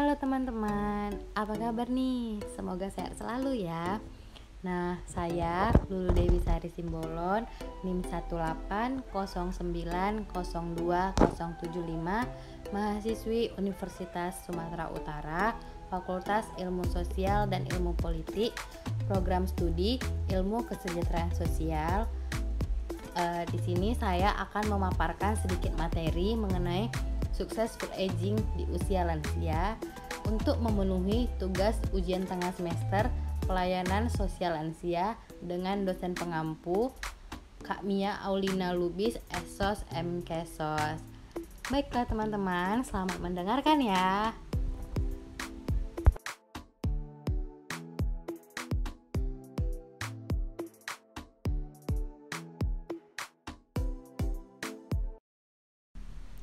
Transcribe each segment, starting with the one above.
Halo teman-teman, apa kabar nih? Semoga sehat selalu ya. Nah, saya Lulu Dewi Sari Simbolon, NIM 180902075, mahasiswi Universitas Sumatera Utara, Fakultas Ilmu Sosial dan Ilmu Politik, Program Studi Ilmu Kesejahteraan Sosial. Di sini saya akan memaparkan sedikit materi mengenai successful aging di usia lansia untuk memenuhi tugas ujian tengah semester pelayanan sosial lansia dengan dosen pengampu Kak Mia Aulina Lubis Esos MKesos. Baiklah teman-teman, selamat mendengarkan ya.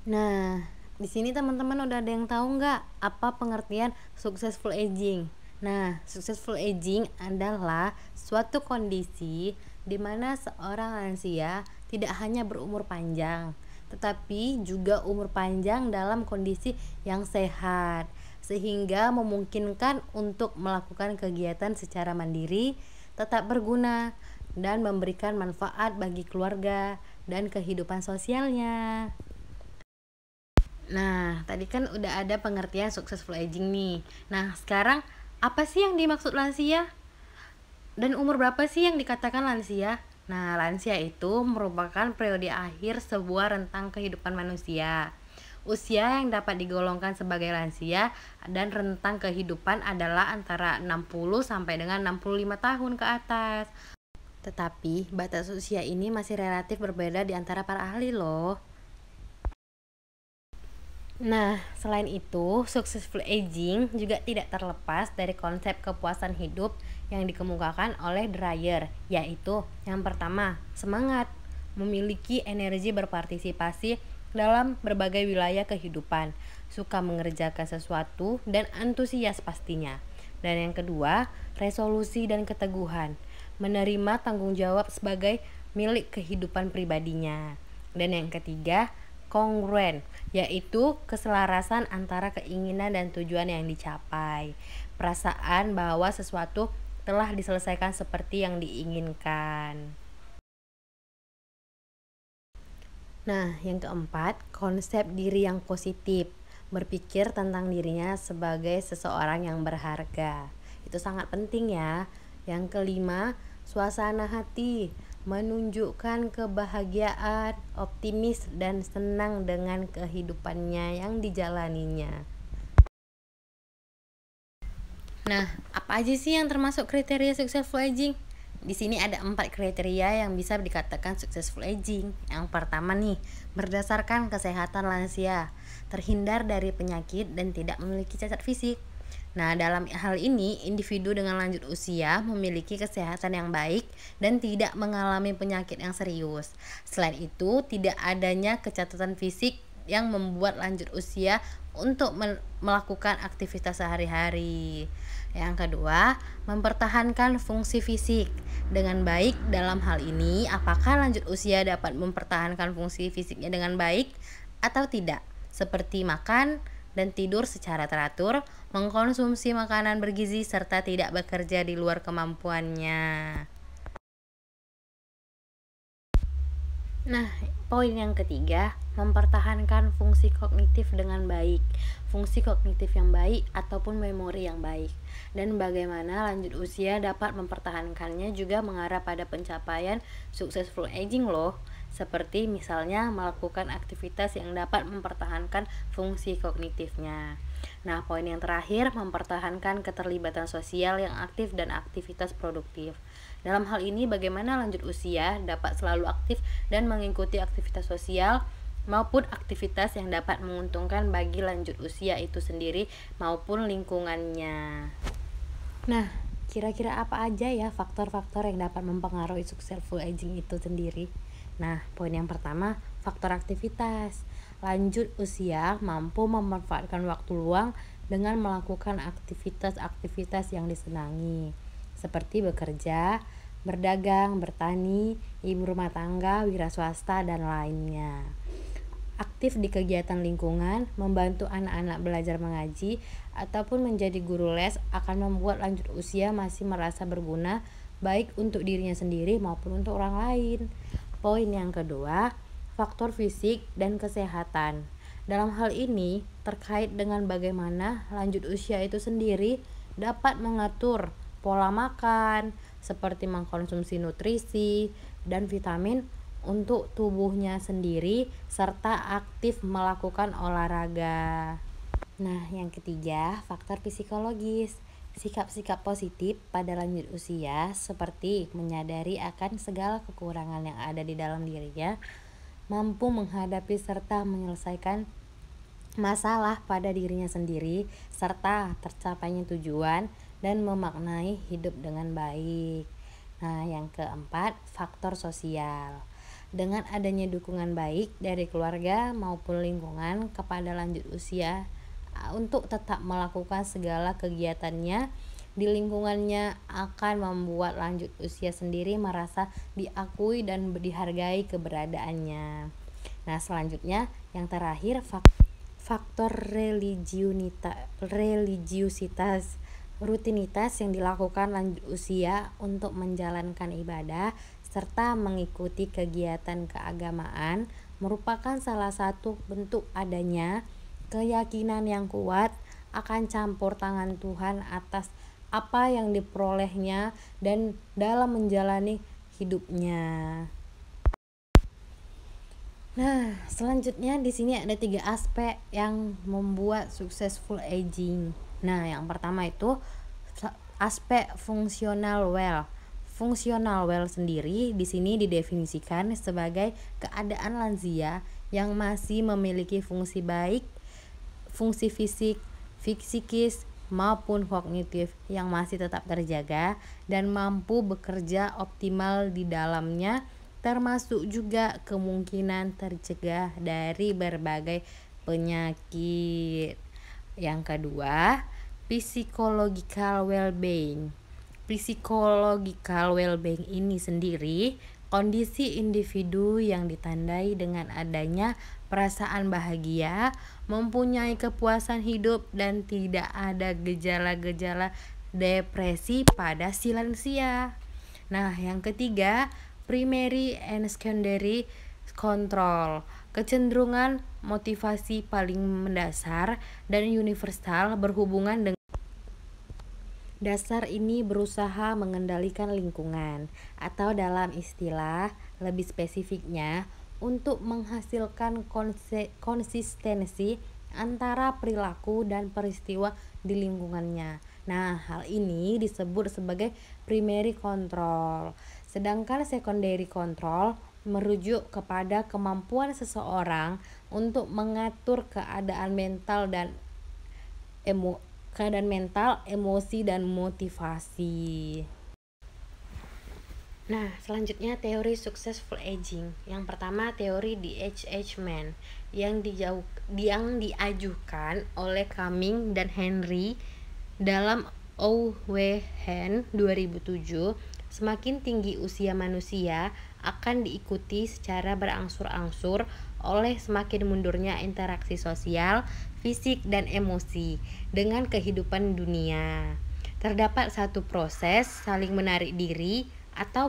Nah, di sini teman-teman udah ada yang tahu nggak apa pengertian successful aging? Nah, successful aging adalah suatu kondisi di mana seorang lansia tidak hanya berumur panjang, tetapi juga umur panjang dalam kondisi yang sehat, sehingga memungkinkan untuk melakukan kegiatan secara mandiri, tetap berguna, dan memberikan manfaat bagi keluarga dan kehidupan sosialnya. Nah, tadi kan udah ada pengertian successful aging nih. Nah, sekarang apa sih yang dimaksud lansia? Dan umur berapa sih yang dikatakan lansia? Nah, lansia itu merupakan periode akhir sebuah rentang kehidupan manusia. Usia yang dapat digolongkan sebagai lansia dan rentang kehidupan adalah antara 60 sampai dengan 65 tahun ke atas. Tetapi, batas usia ini masih relatif berbeda di antara para ahli loh. Nah, selain itu, successful aging juga tidak terlepas dari konsep kepuasan hidup yang dikemukakan oleh Dreyer, yaitu yang pertama, semangat, memiliki energi berpartisipasi dalam berbagai wilayah kehidupan, suka mengerjakan sesuatu, dan antusias pastinya. Dan yang kedua, resolusi dan keteguhan, menerima tanggung jawab sebagai milik kehidupan pribadinya. Dan yang ketiga, kongruen, yaitu keselarasan antara keinginan dan tujuan yang dicapai. Perasaan bahwa sesuatu telah diselesaikan seperti yang diinginkan. Nah, yang keempat, konsep diri yang positif, berpikir tentang dirinya sebagai seseorang yang berharga. Itu sangat penting ya. Yang kelima, suasana hati, menunjukkan kebahagiaan, optimis, dan senang dengan kehidupannya yang dijalaninya. Nah, apa aja sih yang termasuk kriteria successful aging? Di sini ada 4 kriteria yang bisa dikatakan successful aging. Yang pertama nih, berdasarkan kesehatan lansia, terhindar dari penyakit dan tidak memiliki cacat fisik. Nah, dalam hal ini, individu dengan lanjut usia memiliki kesehatan yang baik dan tidak mengalami penyakit yang serius. Selain itu, tidak adanya kecacatan fisik yang membuat lanjut usia untuk melakukan aktivitas sehari-hari. Yang kedua, mempertahankan fungsi fisik dengan baik. Dalam hal ini, apakah lanjut usia dapat mempertahankan fungsi fisiknya dengan baik atau tidak? Seperti makan dan tidur secara teratur, mengkonsumsi makanan bergizi, serta tidak bekerja di luar kemampuannya. Nah, poin yang ketiga, mempertahankan fungsi kognitif dengan baik. Fungsi kognitif yang baik ataupun memori yang baik. Dan bagaimana lanjut usia dapat mempertahankannya juga mengarah pada pencapaian successful aging loh. Seperti misalnya melakukan aktivitas yang dapat mempertahankan fungsi kognitifnya. Nah, poin yang terakhir, mempertahankan keterlibatan sosial yang aktif dan aktivitas produktif. Dalam hal ini, bagaimana lanjut usia dapat selalu aktif dan mengikuti aktivitas sosial maupun aktivitas yang dapat menguntungkan bagi lanjut usia itu sendiri maupun lingkungannya. Nah, kira-kira apa aja ya faktor-faktor yang dapat mempengaruhi successful aging itu sendiri? Nah, poin yang pertama, faktor aktivitas. Lanjut usia mampu memanfaatkan waktu luang dengan melakukan aktivitas-aktivitas yang disenangi, seperti bekerja, berdagang, bertani, ibu rumah tangga, wira swasta, dan lainnya. aktif di kegiatan lingkungan, membantu anak-anak belajar mengaji, ataupun menjadi guru les akan membuat lanjut usia masih merasa berguna baik untuk dirinya sendiri maupun untuk orang lain. Poin yang kedua, faktor fisik dan kesehatan. Dalam hal ini terkait dengan bagaimana lanjut usia itu sendiri dapat mengatur pola makan, seperti mengkonsumsi nutrisi dan vitamin untuk tubuhnya sendiri serta aktif melakukan olahraga. Nah, yang ketiga, faktor psikologis. Sikap-sikap positif pada lanjut usia seperti menyadari akan segala kekurangan yang ada di dalam dirinya, mampu menghadapi serta menyelesaikan masalah pada dirinya sendiri, serta tercapainya tujuan dan memaknai hidup dengan baik. Nah, yang keempat, faktor sosial. Dengan adanya dukungan baik dari keluarga maupun lingkungan kepada lanjut usia untuk tetap melakukan segala kegiatannya di lingkungannya akan membuat lanjut usia sendiri merasa diakui dan dihargai keberadaannya. Nah, selanjutnya yang terakhir, faktor religiusitas. Rutinitas yang dilakukan lanjut usia untuk menjalankan ibadah serta mengikuti kegiatan keagamaan merupakan salah satu bentuk adanya keyakinan yang kuat akan campur tangan Tuhan atas apa yang diperolehnya dan dalam menjalani hidupnya. Nah, selanjutnya di sini ada 3 aspek yang membuat successful aging. Nah, yang pertama itu aspek functional well. Functional well sendiri di sini didefinisikan sebagai keadaan lansia yang masih memiliki fungsi baik, fungsi fisik, psikis maupun kognitif yang masih tetap terjaga dan mampu bekerja optimal di dalamnya, termasuk juga kemungkinan tercegah dari berbagai penyakit. Yang kedua, psychological well-being. Psychological well-being ini sendiri kondisi individu yang ditandai dengan adanya perasaan bahagia, mempunyai kepuasan hidup dan tidak ada gejala-gejala depresi pada si lansia. Nah, yang ketiga, primary and secondary control. Kecenderungan motivasi paling mendasar dan universal berhubungan dengan dasar ini berusaha mengendalikan lingkungan, atau dalam istilah lebih spesifiknya untuk menghasilkan konsistensi antara perilaku dan peristiwa di lingkungannya. Nah, hal ini disebut sebagai primary control. Sedangkan secondary control merujuk kepada kemampuan seseorang untuk mengatur keadaan mental, emosi dan motivasi. Nah, selanjutnya teori successful aging. Yang pertama, teori DHH Man yang diajukan oleh Cumming dan Henry dalam Owen 2007. Semakin tinggi usia manusia akan diikuti secara berangsur-angsur oleh semakin mundurnya interaksi sosial, fisik dan emosi dengan kehidupan dunia. Terdapat satu proses saling menarik diri atau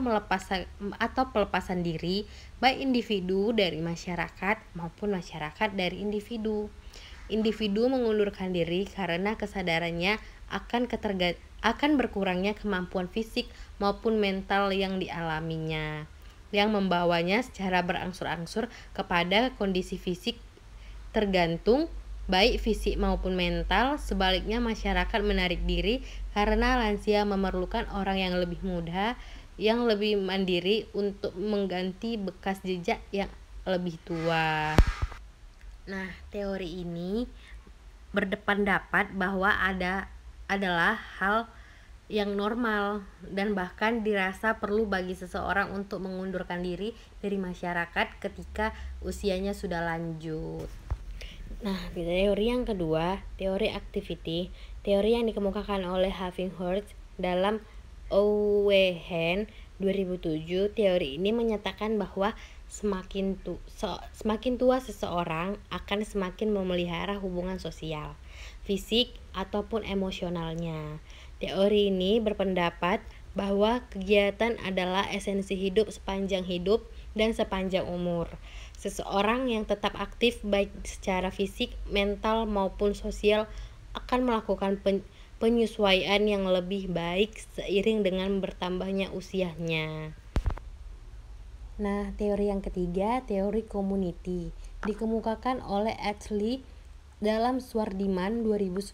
pelepasan diri baik individu dari masyarakat maupun masyarakat dari individu. Individu mengundurkan diri karena kesadarannya akan berkurangnya kemampuan fisik maupun mental yang dialaminya, yang membawanya secara berangsur-angsur kepada kondisi fisik tergantung baik fisik maupun mental. Sebaliknya, masyarakat menarik diri karena lansia memerlukan orang yang lebih muda, yang lebih mandiri untuk mengganti bekas jejak yang lebih tua. Nah, teori ini berpendapat bahwa adalah hal yang normal dan bahkan dirasa perlu bagi seseorang untuk mengundurkan diri dari masyarakat ketika usianya sudah lanjut. Nah, teori yang kedua, teori activity, teori yang dikemukakan oleh Huffington dalam Owen 2007. Teori ini menyatakan bahwa Semakin tua seseorang akan semakin memelihara hubungan sosial, fisik, ataupun emosionalnya. Teori ini berpendapat bahwa kegiatan adalah esensi hidup sepanjang hidup dan sepanjang umur. Seseorang yang tetap aktif baik secara fisik, mental, maupun sosial akan melakukan penyesuaian yang lebih baik seiring dengan bertambahnya usianya. Nah, teori yang ketiga, teori community, dikemukakan oleh Ashley dalam Swardiman 2010.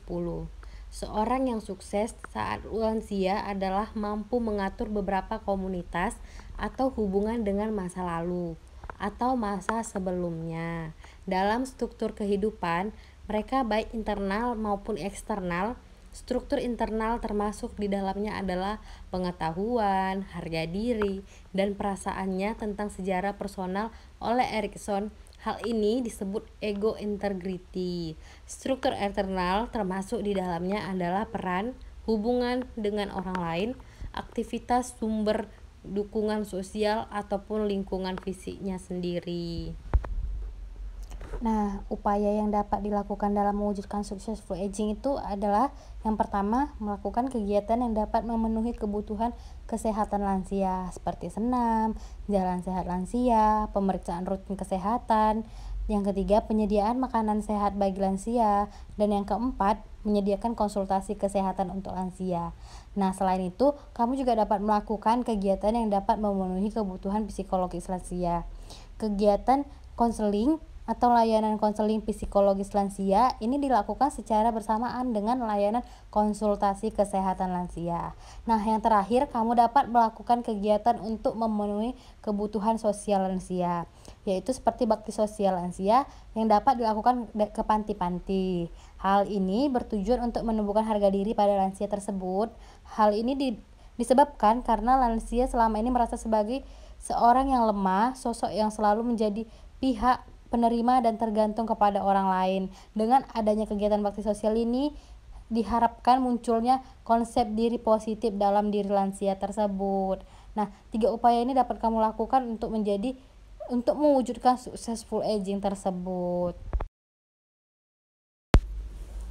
Seorang yang sukses saat lansia adalah mampu mengatur beberapa komunitas atau hubungan dengan masa lalu atau masa sebelumnya. Dalam struktur kehidupan, mereka baik internal maupun eksternal. Struktur internal termasuk di dalamnya adalah pengetahuan, harga diri, dan perasaannya tentang sejarah personal oleh Erikson. Hal ini disebut ego integrity. Struktur eksternal termasuk di dalamnya adalah peran, hubungan dengan orang lain, aktivitas sumber dukungan sosial, ataupun lingkungan fisiknya sendiri. Nah, upaya yang dapat dilakukan dalam mewujudkan successful aging itu adalah yang pertama, melakukan kegiatan yang dapat memenuhi kebutuhan kesehatan lansia seperti senam, jalan sehat lansia, pemeriksaan rutin kesehatan. Yang ketiga, penyediaan makanan sehat bagi lansia. Dan yang keempat, menyediakan konsultasi kesehatan untuk lansia. Nah, selain itu, kamu juga dapat melakukan kegiatan yang dapat memenuhi kebutuhan psikologis lansia. Kegiatan konseling atau layanan konseling psikologis lansia ini dilakukan secara bersamaan dengan layanan konsultasi kesehatan lansia. Nah, yang terakhir, kamu dapat melakukan kegiatan untuk memenuhi kebutuhan sosial lansia, yaitu seperti bakti sosial lansia yang dapat dilakukan ke panti-panti. Hal ini bertujuan untuk menumbuhkan harga diri pada lansia tersebut. Hal ini disebabkan karena lansia selama ini merasa sebagai seorang yang lemah, sosok yang selalu menjadi pihak penerima dan tergantung kepada orang lain. Dengan adanya kegiatan bakti sosial ini diharapkan munculnya konsep diri positif dalam diri lansia tersebut. Nah, 3 upaya ini dapat kamu lakukan untuk mewujudkan successful aging tersebut.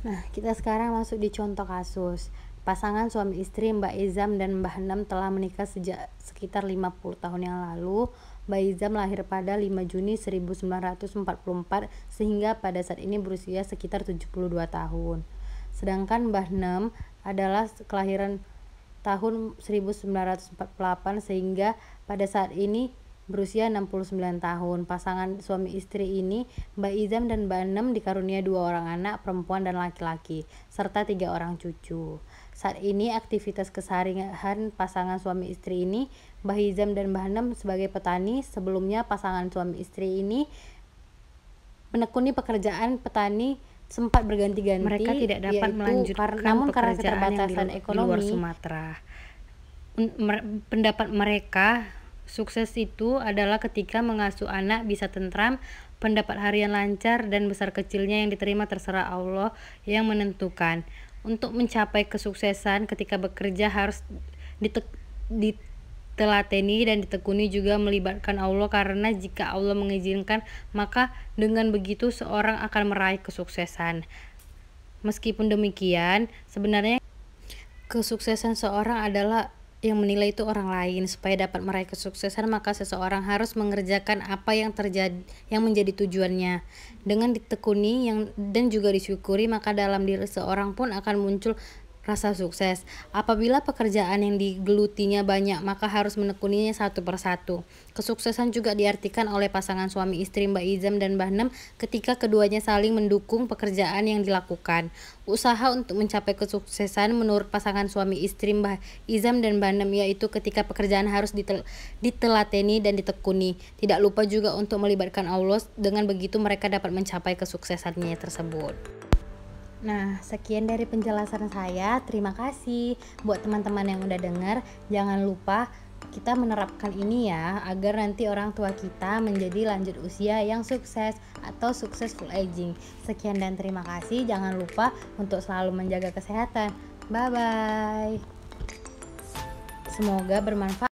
Nah, kita sekarang masuk di contoh kasus. Pasangan suami istri Mbak Izam dan Mbah Nam telah menikah sejak sekitar 50 tahun yang lalu. Mbak Izam lahir pada 5 Juni 1944 sehingga pada saat ini berusia sekitar 72 tahun. Sedangkan Mbah Nam adalah kelahiran tahun 1948 sehingga pada saat ini berusia 69 tahun. Pasangan suami istri ini, Mbak Izam dan Mbak Nem, dikarunia 2 orang anak perempuan dan laki-laki serta 3 orang cucu. Saat ini aktivitas keseharian pasangan suami istri ini, Mbah Izam dan Mbah Nem sebagai petani. Sebelumnya pasangan suami istri ini menekuni pekerjaan petani sempat berganti-ganti. Mereka tidak dapat melanjutkan karena keterbatasan ekonomi di luar Sumatera. Pendapat mereka, sukses itu adalah ketika mengasuh anak bisa tentram, pendapat harian lancar, dan besar kecilnya yang diterima terserah Allah yang menentukan. Untuk mencapai kesuksesan ketika bekerja harus ditelateni dan ditekuni, juga melibatkan Allah, karena jika Allah mengizinkan maka dengan begitu seorang akan meraih kesuksesan. Meskipun demikian, sebenarnya kesuksesan seorang adalah yang menilai itu orang lain. Supaya dapat meraih kesuksesan, maka seseorang harus mengerjakan apa yang menjadi tujuannya. Dengan ditekuni dan juga disyukuri, maka dalam diri seorang pun akan muncul rasa sukses. Apabila pekerjaan yang digelutinya banyak, maka harus menekuninya satu persatu. Kesuksesan juga diartikan oleh pasangan suami istri Mbak Izam dan Mbah Nem ketika keduanya saling mendukung pekerjaan yang dilakukan. Usaha untuk mencapai kesuksesan menurut pasangan suami istri Mbah Izam dan Mbah Nem yaitu ketika pekerjaan harus ditelateni dan ditekuni. Tidak lupa juga untuk melibatkan Allah, dengan begitu mereka dapat mencapai kesuksesannya tersebut. Nah, sekian dari penjelasan saya. Terima kasih buat teman-teman yang udah dengar. Jangan lupa kita menerapkan ini ya, agar nanti orang tua kita menjadi lanjut usia yang sukses atau successful aging. Sekian dan terima kasih. Jangan lupa untuk selalu menjaga kesehatan. Bye bye. Semoga bermanfaat.